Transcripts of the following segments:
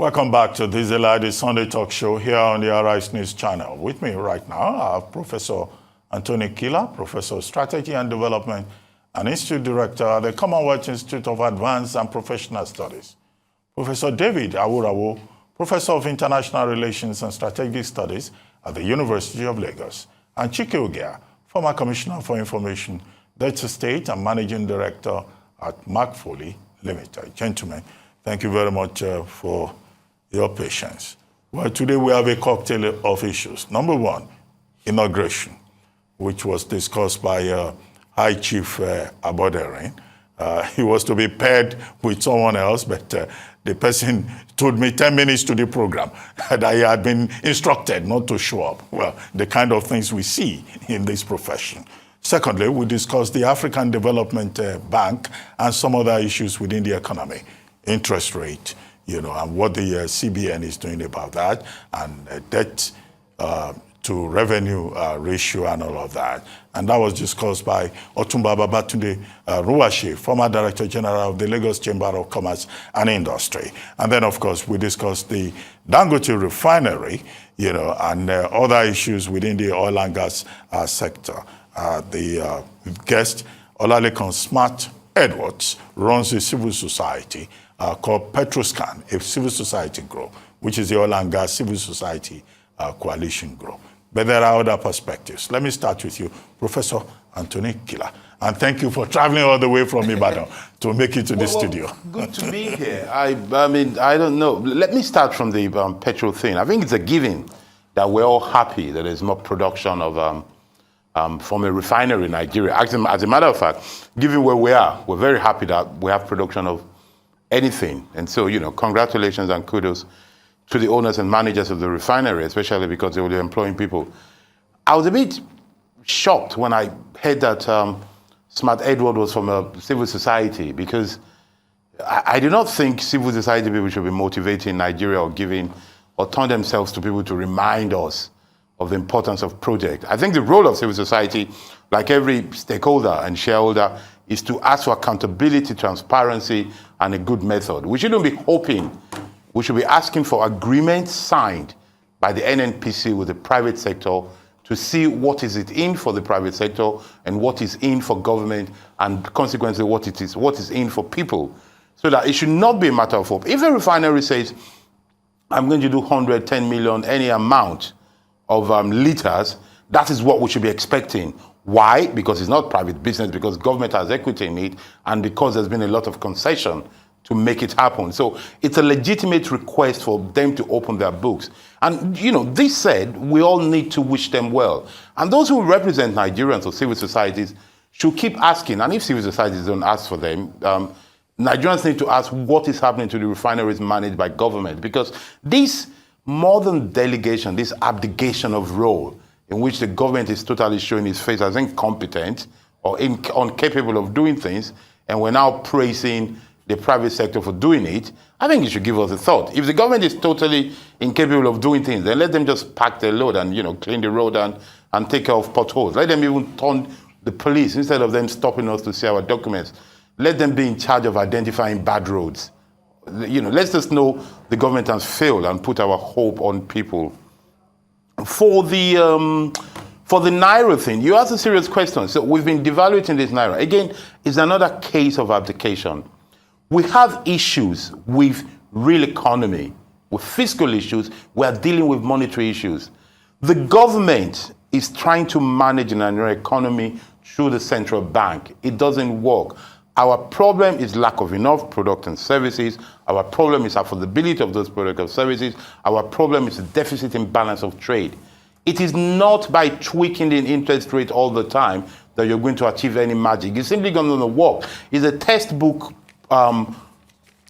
Welcome back to this the Sunday Talk Show here on the Arise News Channel. With me right now, I have Professor Anthony Kila, Professor of Strategy and Development and Institute Director at the Commonwealth Institute of Advanced and Professional Studies. Professor David Aworawo, Professor of International Relations and Strategic Studies at the University of Lagos, and Chike Ogeah, former Commissioner for Information, Delta State and Managing Director at Mark Foley Limited. Gentlemen, thank you very much for your patience. Well, today we have a cocktail of issues. Number one, inauguration, which was discussed by High Chief Aboderin. He was to be paired with someone else, but the person told me 10 minutes to the program that he had been instructed not to show up. Well, the kind of things we see in this profession. Secondly, we discussed the African Development Bank and some other issues within the economy, interest rate, and what the CBN is doing about that, and debt to revenue ratio and all of that. And that was discussed by Otumba Babatunde Ruwashi, former Director General of the Lagos Chamber of Commerce and Industry. And then, of course, we discussed the Dangote refinery, and other issues within the oil and gas sector. The guest, Olalekan Smart Edwards, runs a civil society called Petroscan, a civil society group, which is the oil and gas civil society coalition group. But there are other perspectives. Let me start with you, Professor Anthony Kila. And thank you for traveling all the way from Ibadan to make it to the studio. Good to be here. I mean, I don't know. Let me start from the petrol thing. I think it's a given that we're all happy that there's more production of from a refinery in Nigeria. As a matter of fact, given where we are, we're very happy that we have production of anything. And so, congratulations and kudos to the owners and managers of the refinery, especially because they were employing people. I was a bit shocked when I heard that Smart Edward was from a civil society, because I do not think civil society people should be motivating Nigeria or turn themselves to people to remind us of the importance of project. I think the role of civil society, like every stakeholder and shareholder, is to ask for accountability, transparency, and a good method. We shouldn't be hoping. We should be asking for agreements signed by the NNPC with the private sector to see what is it in for the private sector and what is in for government, and consequently what is in for people. So that it should not be a matter of hope. If a refinery says, I'm going to do 110 million, any amount of liters, that is what we should be expecting. Why? Because it's not private business, because government has equity in it, and because there's been a lot of concession to make it happen. So it's a legitimate request for them to open their books. And, this said, we all need to wish them well. And those who represent Nigerians or civil societies should keep asking. And if civil societies don't ask for them, Nigerians need to ask what is happening to the refineries managed by government. Because this modern delegation, this abdication of role, in which the government is totally showing its face as incompetent or incapable of doing things, and we're now praising the private sector for doing it, I think it should give us a thought. If the government is totally incapable of doing things, then let them just pack their load and clean the road and take care of potholes. Let them even turn the police, instead of them stopping us to see our documents. Let them be in charge of identifying bad roads. Let's just know the government has failed and put our hope on people. For the Naira thing, you asked a serious question. So we've been devaluing this Naira. Again, it's another case of abdication. We have issues with real economy, with fiscal issues. We are dealing with monetary issues. The government is trying to manage the Nigerian economy through the central bank. It doesn't work. Our problem is lack of enough products and services. Our problem is affordability of those products and services. Our problem is the deficit in balance of trade. It is not by tweaking the interest rate all the time that you're going to achieve any magic. It's simply going to work. It's a textbook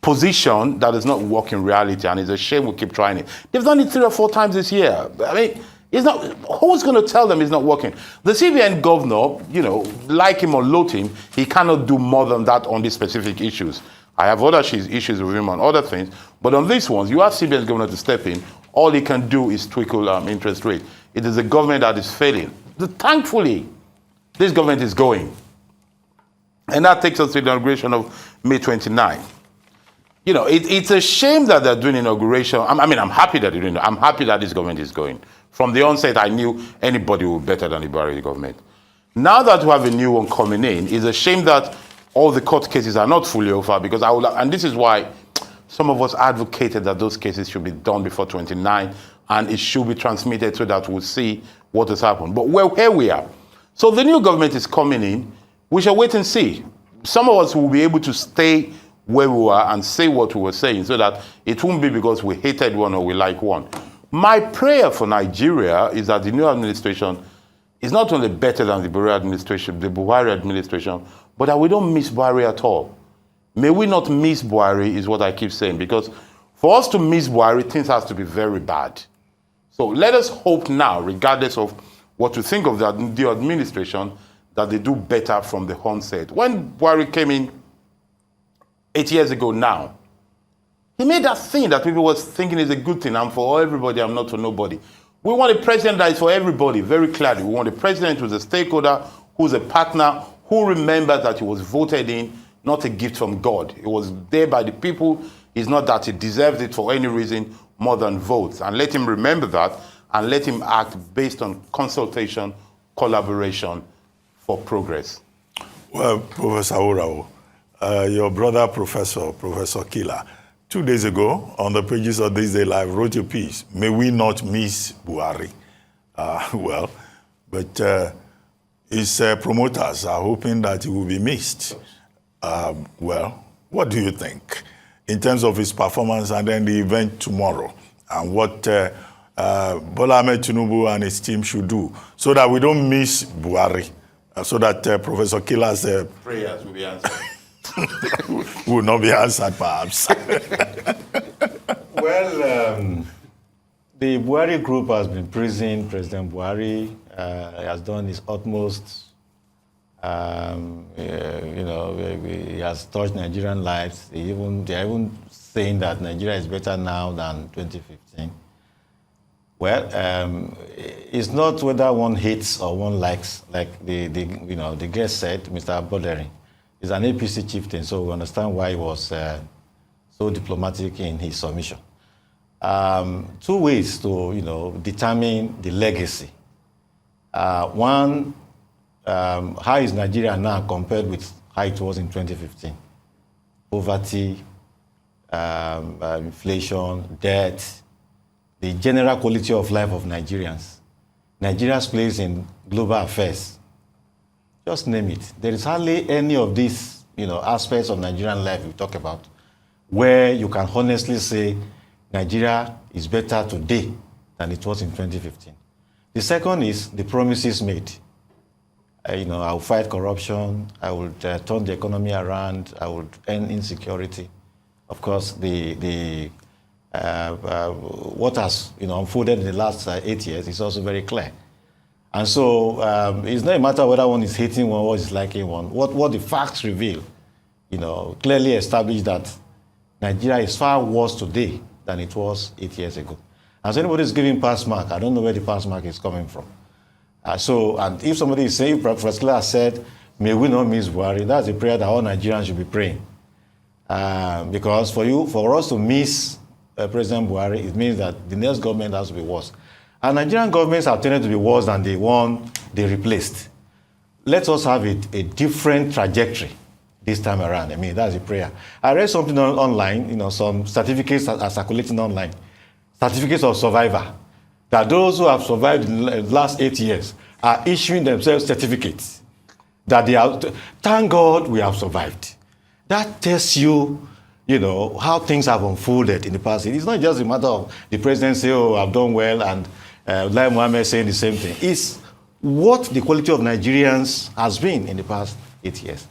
position that does not work in reality, and it's a shame we keep trying it. They've done it 3 or 4 times this year. I mean, it's not. Who's going to tell them it's not working? The CBN governor, like him or loathe him, he cannot do more than that on these specific issues. I have other issues with him on other things, but on these ones, you ask CBN governor to step in. All he can do is twinkle interest rate. It is a government that is failing. Thankfully, this government is going. And that takes us to the inauguration of May 29. you know, it's a shame that they're doing inauguration. I mean, I'm happy that they're doing it. I'm happy that this government is going. From the onset, I knew anybody would be better than the Buhari government. Now that we have a new one coming in, it's a shame that all the court cases are not fully over, because and this is why some of us advocated that those cases should be done before 29, and it should be transmitted so that we'll see what has happened. But well, here we are. So the new government is coming in. We shall wait and see. Some of us will be able to stay where we were and say what we were saying, so that it won't be because we hated one or we like one. My prayer for Nigeria is that the new administration is not only better than the Buhari administration, but that we don't miss Buhari at all. May we not miss Buhari is what I keep saying, because for us to miss Buhari, things have to be very bad. So let us hope now, regardless of what we think of the administration, that they do better from the onset. When Buhari came in 8 years ago now, he made that thing that people were thinking is a good thing. I'm for everybody, I'm not for nobody. We want a president that is for everybody, very clearly. We want a president who's a stakeholder, who's a partner, who remembers that he was voted in, not a gift from God. It was there by the people. It's not that he deserved it for any reason more than votes. And let him remember that, and let him act based on consultation, collaboration for progress. Well, Professor Aworawo, your brother, Professor Kila, 2 days ago, on the pages of This Day Live, wrote a piece, "May we not miss Buhari." But his promoters are hoping that he will be missed. What do you think in terms of his performance and then the event tomorrow, and what Bola Ahmed Tinubu and his team should do so that we don't miss Buhari, so that Professor Kila's prayers will be answered? Will not be answered, perhaps. Well, the Buhari group has been praising President Buhari. He has done his utmost. He has touched Nigerian lives. They are even saying that Nigeria is better now than 2015. Well, it's not whether one hates or one likes, like the guest said, Mr. Boderi. He's an APC chieftain, so we understand why he was so diplomatic in his submission. 2 ways to, determine the legacy. One, how is Nigeria now compared with how it was in 2015? Poverty, inflation, debt, the general quality of life of Nigerians, Nigeria's place in global affairs. Just name it. There is hardly any of these, aspects of Nigerian life we talk about where you can honestly say Nigeria is better today than it was in 2015. The second is the promises made. I will fight corruption. I will turn the economy around. I will end insecurity. Of course, what has unfolded in the last 8 years is also very clear. And so it's not a matter whether one is hating one or is liking one. What the facts reveal, clearly establish that Nigeria is far worse today than it was 8 years ago. And so anybody is giving pass mark, I don't know where the pass mark is coming from. And if somebody is saying, Professor Kila said, may we not miss Buhari, that's a prayer that all Nigerians should be praying. Because for us to miss President Buhari, it means that the next government has to be worse. And Nigerian governments have tended to be worse than the one they replaced. Let us have a different trajectory this time around. I mean, that's a prayer. I read something online, some certificates are circulating online. Certificates of survivor. That those who have survived in the last 8 years are issuing themselves certificates. That they are, thank God we have survived. That tells you, how things have unfolded in the past. It's not just a matter of the president saying, oh, I've done well, and Lai Mohammed saying the same thing. It's what the quality of Nigerians has been in the past 8 years.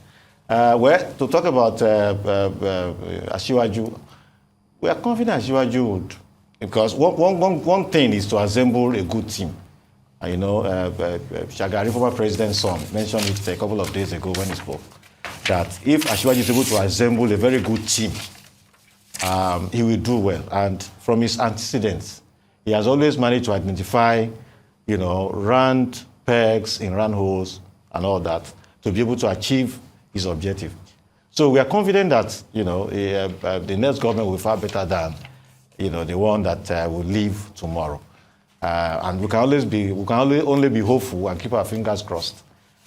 To talk about Asiwaju, we are confident Asiwaju would, because one thing is to assemble a good team. Shagari, former president's son, mentioned it a couple of days ago when he spoke, that if Asiwaju is able to assemble a very good team, he will do well. And from his antecedents, he has always managed to identify, round pegs in round holes and all that to be able to achieve his objective. So we are confident that, the next government will be far better than, the one that will leave tomorrow. And we can only be hopeful and keep our fingers crossed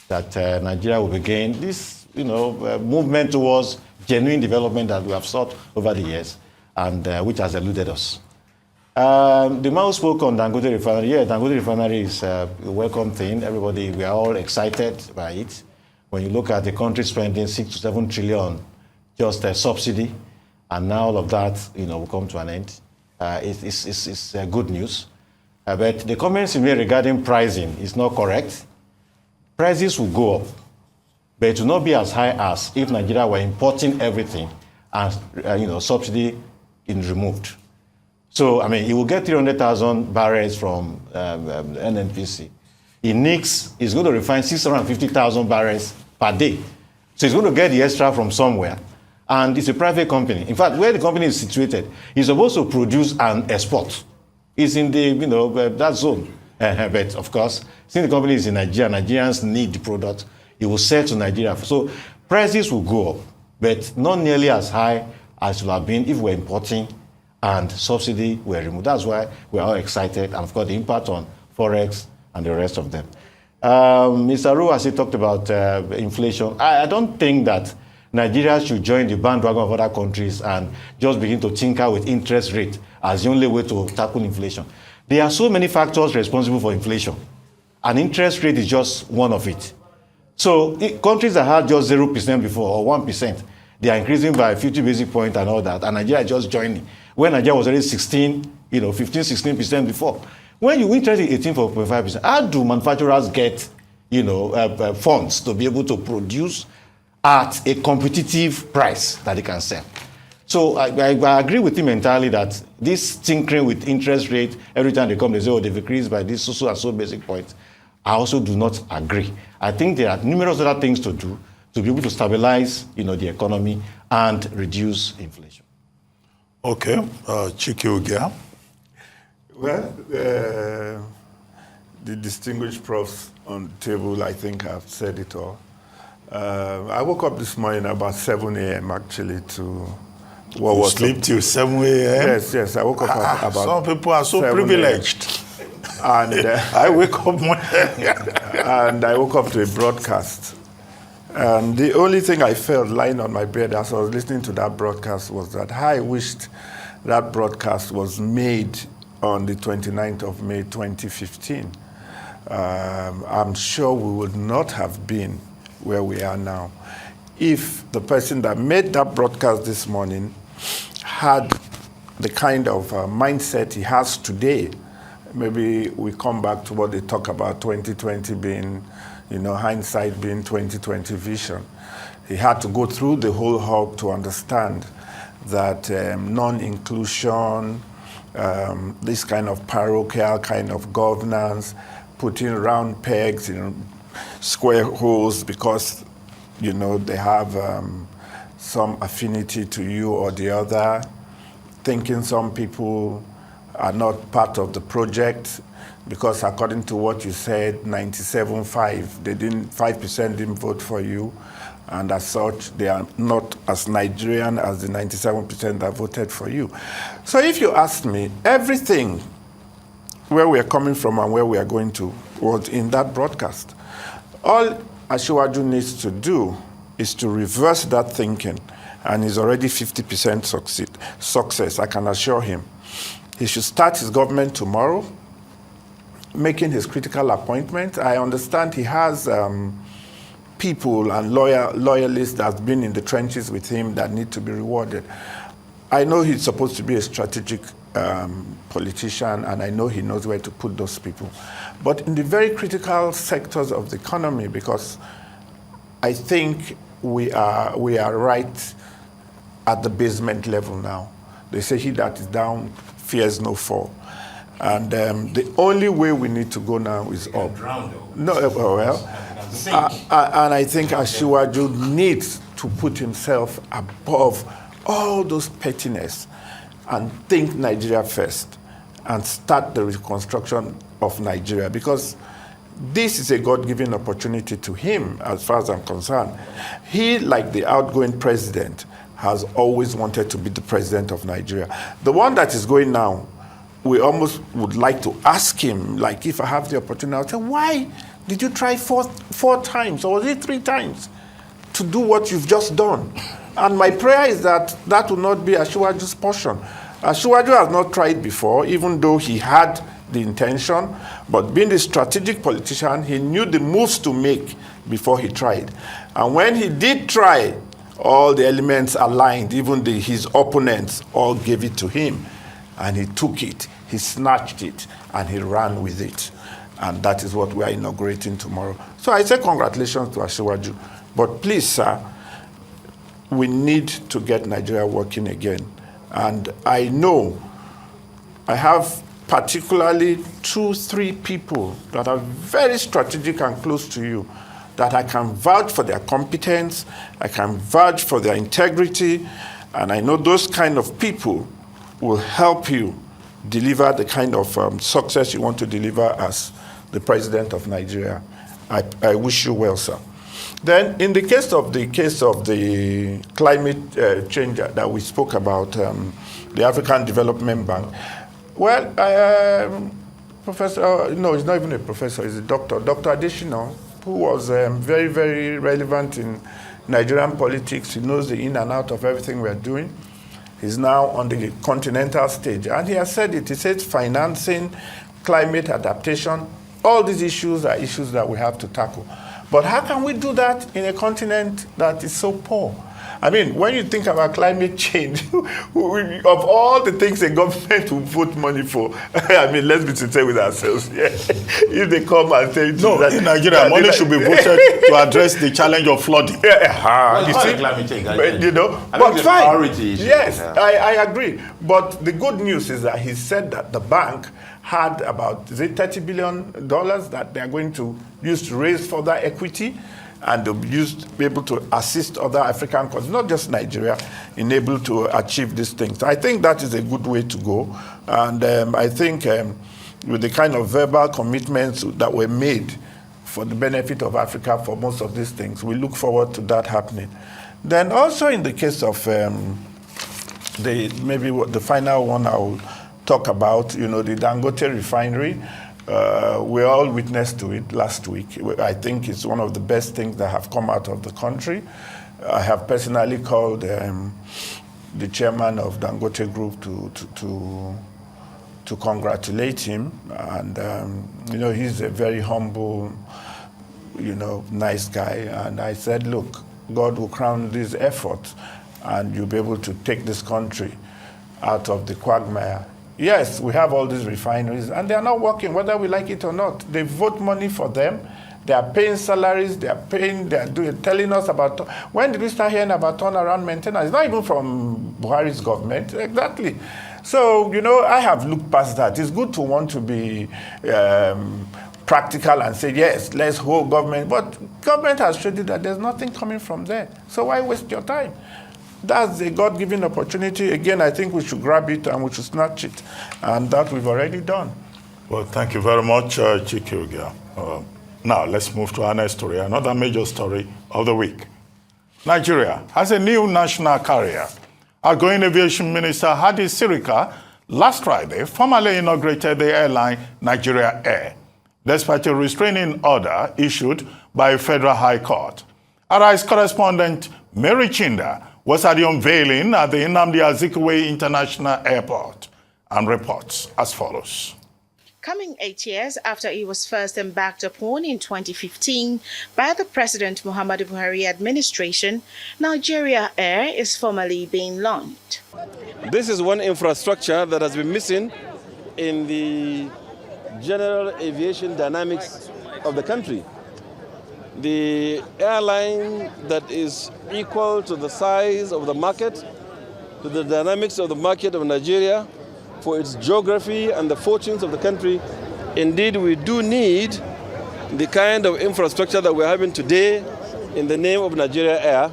that Nigeria will regain this, movement towards genuine development that we have sought over the years and which has eluded us. The man who spoke on Dangote Refinery, Dangote Refinery is a welcome thing. Everybody, we are all excited by it. When you look at the country spending 6 to 7 trillion just a subsidy, and now all of that, will come to an end. It's good news. But the comments you made regarding pricing is not correct. Prices will go up, but it will not be as high as if Nigeria were importing everything and subsidy is removed. So, it will get 300,000 barrels from NNPC. It's going to refine 650,000 barrels per day. So it's going to get the extra from somewhere. And it's a private company. In fact, where the company is situated, it's supposed to produce and export. It's in the, that zone. But of course, since the company is in Nigeria, Nigerians need the product. It will sell to Nigeria. So prices will go up, but not nearly as high as it would have been if we're importing and subsidy were removed. That's why we're all excited. And of course, the impact on Forex and the rest of them. Mr. Ru, as he talked about inflation, I don't think that Nigeria should join the bandwagon of other countries and just begin to tinker with interest rate as the only way to tackle inflation. There are so many factors responsible for inflation, and interest rate is just one of it. So countries that had just 0% before or 1%, they are increasing by 50 basic points and all that, and Nigeria is just joining. When Nigeria was already 15, 16% before. When you interest in 18.5%, how do manufacturers get, funds to be able to produce at a competitive price that they can sell? So I agree with him entirely that this tinkering with interest rate, every time they come, they say, they've increased by this so and so basic points. I also do not agree. I think there are numerous other things to do to be able to stabilize, the economy and reduce inflation. Okay, Chike Ogeah. Well, the distinguished profs on the table, I think have said it all. I woke up this morning about 7 a.m. actually to what was sleep till 7 a.m.? Yes, I woke up about some people are so privileged. And I wake up and I woke up to a broadcast. And the only thing I felt lying on my bed as I was listening to that broadcast was that I wished that broadcast was made on the 29th of May 2015. I'm sure we would not have been where we are now if the person that made that broadcast this morning had the kind of mindset he has today. Maybe we come back to what they talk about 2020 being, hindsight being 2020 vision. He had to go through the whole hog to understand that non-inclusion, this kind of parochial kind of governance, putting round pegs in square holes because, they have some affinity to you or the other, thinking some people are not part of the project because according to what you said, 97.5, 5% didn't vote for you, and as such, they are not as Nigerian as the 97% that voted for you. So if you ask me, everything where we are coming from and where we are going to was in that broadcast. All Asiwaju needs to do is to reverse that thinking, and he's already 50% success, I can assure him. He should start his government tomorrow, making his critical appointment. I understand he has people and loyalists that have been in the trenches with him that need to be rewarded. I know he's supposed to be a strategic politician, and I know he knows where to put those people. But in the very critical sectors of the economy, because I think we are right at the basement level now. They say he that is down fears no fall. And the only way we need to go now is up. No, and I think Asiwaju needs to put himself above all those pettiness and think Nigeria first and start the reconstruction of Nigeria, because this is a God-given opportunity to him, as far as I'm concerned. He, like the outgoing president, has always wanted to be the president of Nigeria. The one that is going now, we almost would like to ask him, like, if I have the opportunity, I'll say, why did you try four times, or was it 3 times, to do what you've just done? And my prayer is that that will not be Asiwaju's portion. Asiwaju has not tried before, even though he had the intention, but being a strategic politician, he knew the moves to make before he tried. And when he did try, all the elements aligned, even his opponents all gave it to him. And he took it, he snatched it, and he ran with it. And that is what we are inaugurating tomorrow. So I say congratulations to Asiwaju. But please, sir, we need to get Nigeria working again. And I know I have particularly 2-3 people that are very strategic and close to you, that I can vouch for their competence, I can vouch for their integrity, and I know those kind of people will help you deliver the kind of success you want to deliver as the president of Nigeria. I wish you well, sir. Then, in the case of the climate change that we spoke about, the African Development Bank, well, Professor, no, he's not even a professor, he's a doctor, Dr. Adesina, who was very, very relevant in Nigerian politics. He knows the in and out of everything we're doing. He's now on the continental stage. And he has said it. He says financing, climate adaptation, all these issues are issues that we have to tackle. But how can we do that in a continent that is so poor? I mean, when you think about climate change, of all the things a government will put money for, I mean, let's be sincere with ourselves. Yeah. If they come and say, no, that, in Nigeria, money should be voted to address the challenge of flooding. Well, you see, climate change, but fine. Priority issue. Yes, yeah. I agree. But the good news is that he said that the bank had about, is it $30 billion that they are going to use to raise further equity, and they'll be able to assist other African countries, not just Nigeria, in able to achieve these things. I think that is a good way to go. And I think with the kind of verbal commitments that were made for the benefit of Africa for most of these things, we look forward to that happening. Then also in the case of maybe the final one I will talk about, the Dangote refinery. We all witnessed to it last week. I think it's one of the best things that have come out of the country. I have personally called the chairman of Dangote Group to congratulate him. And, he's a very humble, nice guy. And I said, look, God will crown this effort and you'll be able to take this country out of the quagmire. Yes, we have all these refineries, and they are not working, whether we like it or not. They vote money for them. They are paying salaries. They are telling us about. When did we start hearing about turnaround maintenance? It's not even from Buhari's government. Exactly. So, I have looked past that. It's good to want to be practical and say, yes, let's hold government. But government has showed you that there's nothing coming from there. So why waste your time? That's a God-given opportunity. Again, I think we should grab it and we should snatch it. And that we've already done. Well, thank you very much, Chike Ogeah. Now, let's move to our next story, another major story of the week. Nigeria has a new national carrier. Outgoing Aviation Minister Hadi Sirika last Friday formally inaugurated the airline Nigeria Air, despite a restraining order issued by a federal high court. Arise correspondent Mary Chinda was at the unveiling at the Nnamdi Azikiwe International Airport and reports as follows. Coming 8 years after it was first embarked upon in 2015 by the President Muhammadu Buhari administration, Nigeria Air is formally being launched. This is one infrastructure that has been missing in the general aviation dynamics of the country. The airline that is equal to the size of the market, to the dynamics of the market of Nigeria, for its geography and the fortunes of the country. Indeed, we do need the kind of infrastructure that we're having today in the name of Nigeria Air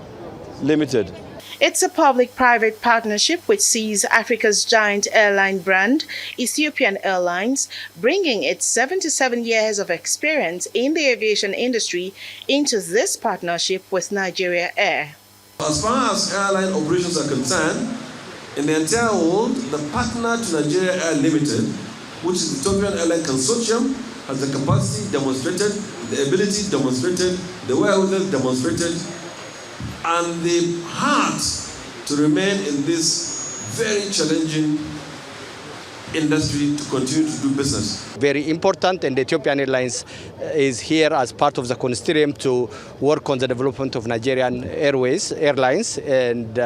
Limited. It's a public-private partnership which sees Africa's giant airline brand, Ethiopian Airlines, bringing its 77 years of experience in the aviation industry into this partnership with Nigeria Air. As far as airline operations are concerned, in the entire world, the partner to Nigeria Air Limited, which is the Ethiopian Airline Consortium, has the capacity demonstrated, the ability demonstrated, the wherewithal demonstrated, and the heart to remain in this very challenging industry to continue to do business. Very important, and the Ethiopian Airlines is here as part of the consortium to work on the development of Nigerian airlines, and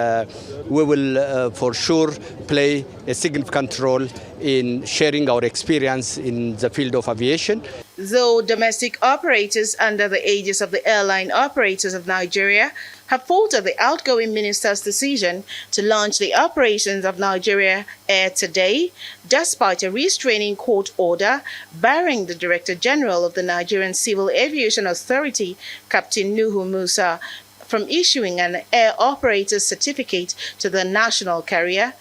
we will for sure play a significant role in sharing our experience in the field of aviation. Though domestic operators under the aegis of the Airline Operators of Nigeria have faulted the outgoing minister's decision to launch the operations of Nigeria Air today, despite a restraining court order barring the Director General of the Nigerian Civil Aviation Authority, Captain Nuhu Musa, from issuing an air operator's certificate to the national carrier.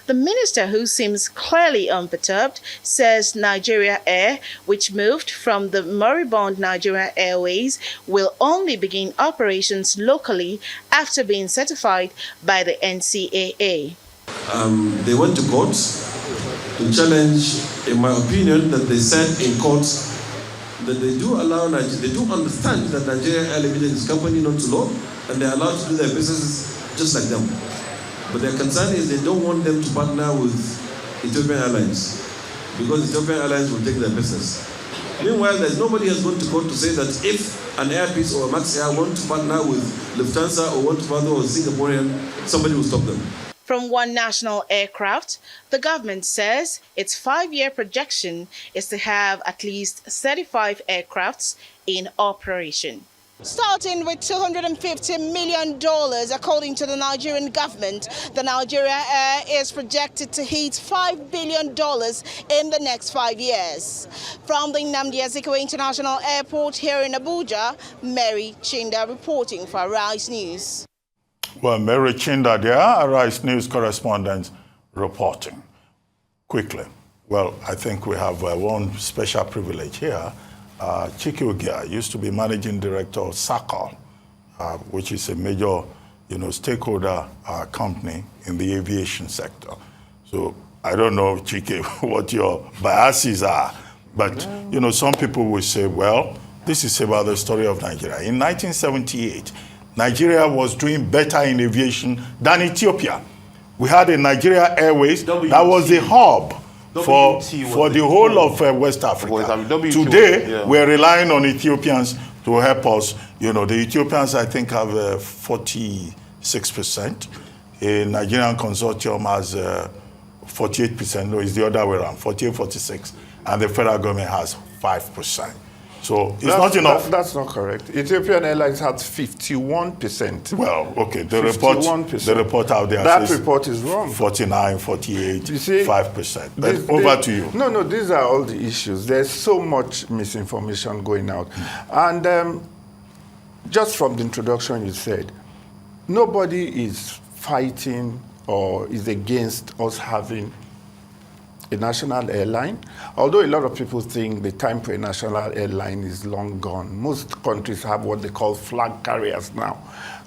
The minister, who seems clearly unperturbed, says Nigeria Air, which moved from the moribund Nigeria Airways, will only begin operations locally after being certified by the NCAA. They went to court to challenge, in my opinion, that they said in court that they do understand that Nigeria Air Limited is company known to law, and they're allowed to do their businesses just like them. But their concern is they don't want them to partner with Ethiopian Airlines because Ethiopian Airlines will take their business. Meanwhile, there's nobody has gone to court to say that if an Air Peace or a Max Air want to partner with Lufthansa or want to partner with Singaporean, somebody will stop them. From one national aircraft, the government says its 5-year projection is to have at least 35 aircrafts in operation. Starting with $250 million, according to the Nigerian government, the Nigeria Air is projected to hit $5 billion in the next 5 years. From the Nnamdi Azikiwe International Airport here in Abuja, Mary Chinda reporting for Arise News. Well, Mary Chinda there, Arise News correspondent, reporting. Quickly. Well, I think we have one special privilege here. Chike Ogeah used to be managing director of SACOL, which is a major, stakeholder company in the aviation sector. So I don't know, Chike, what your biases are, but some people will say, well, this is about the story of Nigeria. In 1978, Nigeria was doing better in aviation than Ethiopia. We had a Nigeria Airways that was the hub for the whole of West Africa. Today, we're relying on Ethiopians to help us. The Ethiopians, I think, have 46%. A Nigerian consortium has 48%. No, it's the other way around, 48, 46. And the federal government has 5%. So it's not enough. That's not correct. Ethiopian Airlines has 51%. Well, okay, the 51%. report out there that says report is wrong. 49, 48, you see, 5%. But over to you. No, these are all the issues. There's so much misinformation going out. And just from the introduction you said, nobody is fighting or is against us having a national airline, although a lot of people think the time for a national airline is long gone. Most countries have what they call flag carriers now,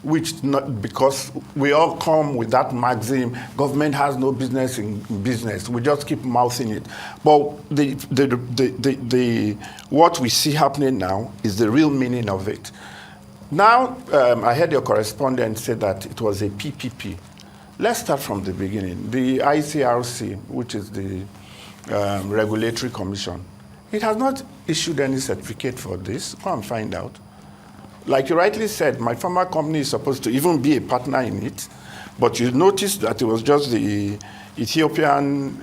which not because we all come with that maxim, government has no business in business. We just keep mouthing it. But what we see happening now is the real meaning of it. Now, I heard your correspondent say that it was a PPP. Let's start from the beginning. The ICRC, which is the Regulatory Commission, it has not issued any certificate for this. Go and find out. Like you rightly said, my former company is supposed to even be a partner in it, but you noticed that it was just the Ethiopian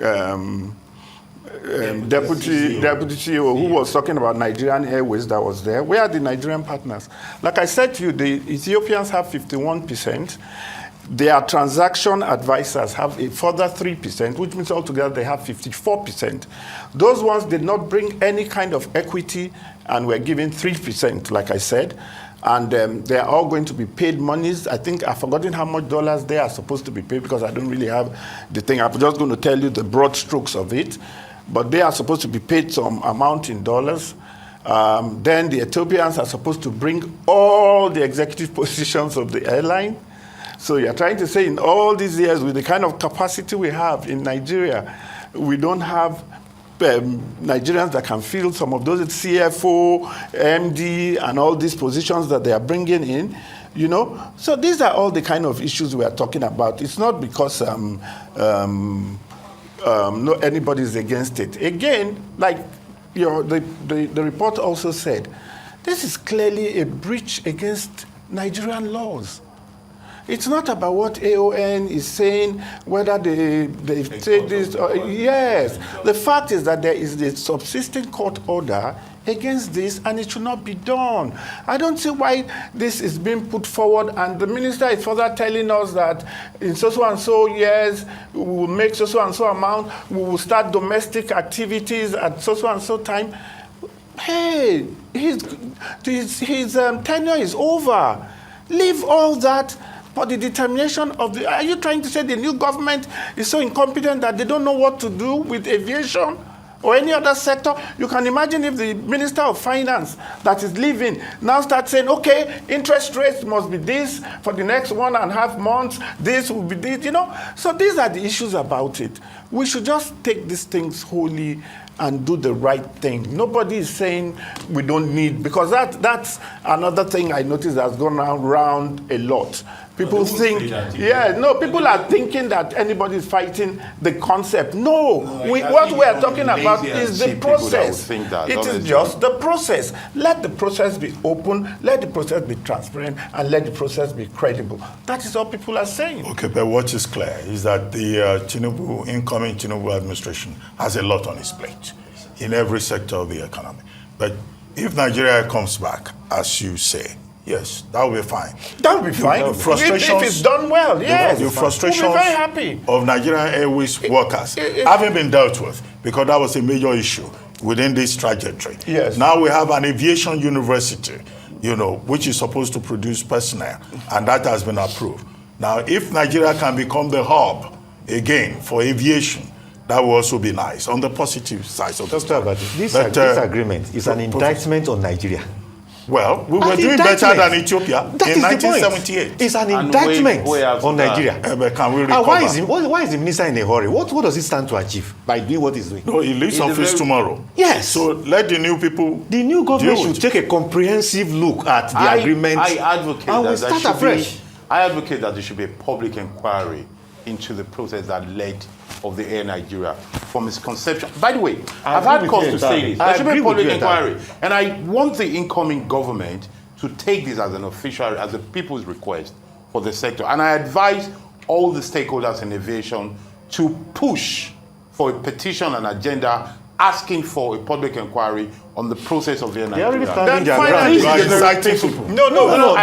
deputy CEO who was talking about Nigerian Airways that was there. Where are the Nigerian partners? Like I said to you, the Ethiopians have 51%. Their transaction advisors have a further 3%, which means altogether they have 54%. Those ones did not bring any kind of equity and were given 3%, like I said. and they're all going to be paid monies. I think I've forgotten how much dollars they are supposed to be paid because I don't really have the thing. I'm just going to tell you the broad strokes of it. But they are supposed to be paid some amount in dollars. Then the Ethiopians are supposed to bring all the executive positions of the airline. So you're trying to say in all these years, with the kind of capacity we have in Nigeria, we don't have Nigerians that can fill some of those CFO, MD, and all these positions that they are bringing in, you know. So these are all the kind of issues we are talking about. It's not because no, anybody's against it. Again, like the report also said, this is clearly a breach against Nigerian laws. It's not about what AON is saying, whether they say this. Yes. The fact is that there is a subsisting court order against this, and it should not be done. I don't see why this is being put forward, and the minister is further telling us that in so and so years, we will make so and so amount, we will start domestic activities at so and so time. Hey, his tenure is over. Leave all that for the determination of the... Are you trying to say the new government is so incompetent that they don't know what to do with aviation or any other sector? You can imagine if the Minister of Finance that is leaving now starts saying, okay, interest rates must be this for the next 1.5 months, this will be this, you know. So these are the issues about it. We should just take these things wholly and do the right thing. Nobody is saying we don't need, because that's another thing I noticed that's gone around a lot. People think, people are thinking that anybody is fighting the concept. No, what we are talking about is the process. It is just the process. Let the process be open, let the process be transparent, and let the process be credible. That is all people are saying. Okay, but what is clear is that the incoming Tinubu administration has a lot on its plate in every sector of the economy. But if Nigeria comes back, as you say, yes, that will be fine. That will be fine. The frustrations, if it's done well, yes. The frustrations we'll be very happy. of Nigerian Airways workers haven't been dealt with, because that was a major issue within this trajectory. Yes. Now we have an aviation university, you know, which is supposed to produce personnel, and that has been approved. Now, if Nigeria can become the hub again for aviation, that will also be nice on the positive side of the story. This agreement is an indictment on Nigeria. Well, we were doing better than Ethiopia in 1978. It's an indictment on Nigeria. Can we recover? Why is the minister in a hurry? What does he stand to achieve by doing what he's doing? No, he leaves office tomorrow. Yes. So let the new people. The new government should take a comprehensive look at the agreement. I advocate and we start afresh. I advocate that there should be a public inquiry into the process that led of the Air Nigeria from its conception. By the way, I've had cause to say this. There should be a public inquiry. And I want the incoming government to take this as an official, as a people's request for the sector. And I advise all the stakeholders in aviation to push for a petition and agenda asking for a public inquiry on the process of the Air Nigeria. They are already standing their ground. No.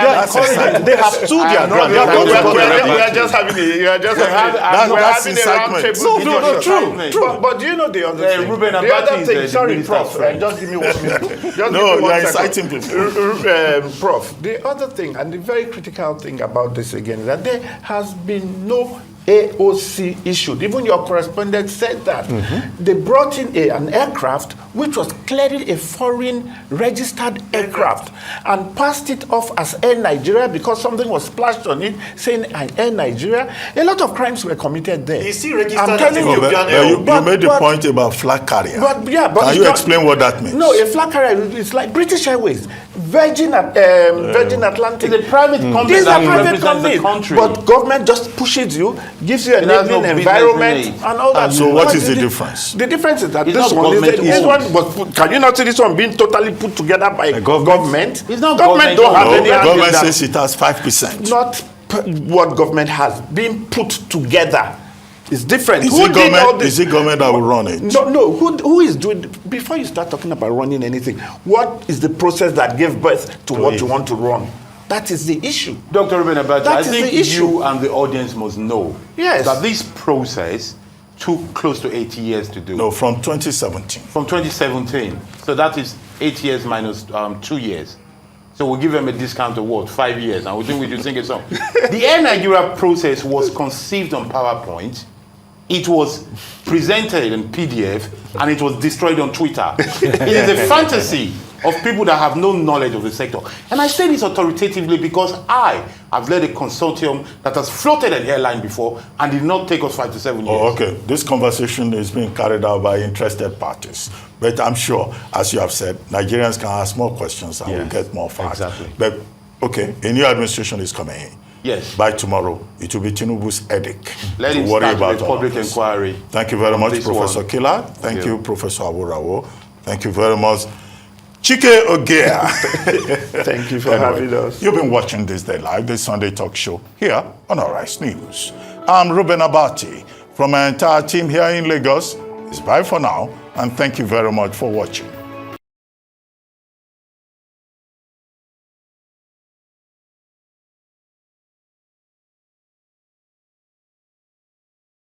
They have stood their ground. We are just having a round table. True. But do you know the other thing? The other thing, sorry, Prof. Just give me 1 minute. No, you are inciting people. Prof, the other thing, and the very critical thing about this again, is that there has been no AOC issued. Even your correspondent said that. They brought in an aircraft which was clearly a foreign registered aircraft and passed it off as Air Nigeria because something was splashed on it saying Air Nigeria. A lot of crimes were committed there. Is he registered? I'm telling you. You made the point about flag carrier. Can you explain what that means? No, a flag carrier is like British Airways, Virgin Atlantic. It's a private company. These are private companies, but government just pushes you, gives you a enabling environment and all that. So what is the difference? The difference is that this one was, can you not see this one being totally put together by government? It's not government. Don't have any government says it has 5%. Not what government has been put together. It's different. Is it government that will run it? No. Who is doing? Before you start talking about running anything, what is the process that gave birth to what you want to run? That is the issue. Dr. Ruben Abacha, I think you and the audience must know that this process took close to 80 years to do. No, from 2017. From 2017. So that is 8 years minus 2 years. So we'll give them a discount of what, 5 years, and we think we should sing a song. The Air Nigeria process was conceived on PowerPoint. It was presented in PDF, and it was destroyed on Twitter. It is a fantasy of people that have no knowledge of the sector. And I say this authoritatively because I have led a consortium that has floated an airline before and did not take us 5 to 7 years. Oh, okay. This conversation is being carried out by interested parties. But I'm sure, as you have said, Nigerians can ask more questions and we'll get more facts. Exactly. But, okay, a new administration is coming in. Yes. By tomorrow, it will be Tinubu's edict Let to it worry start about with a all public of this. inquiry. Thank you very much, this Professor one. Kila. Thank you, Professor Aworawo. Thank you very much, Chike Ogeah. Thank you for having us. You've been watching This Day Live, the Sunday talk show here on Arise News. I'm Ruben Abati. From our entire team here in Lagos, it's bye for now, and thank you very much for watching.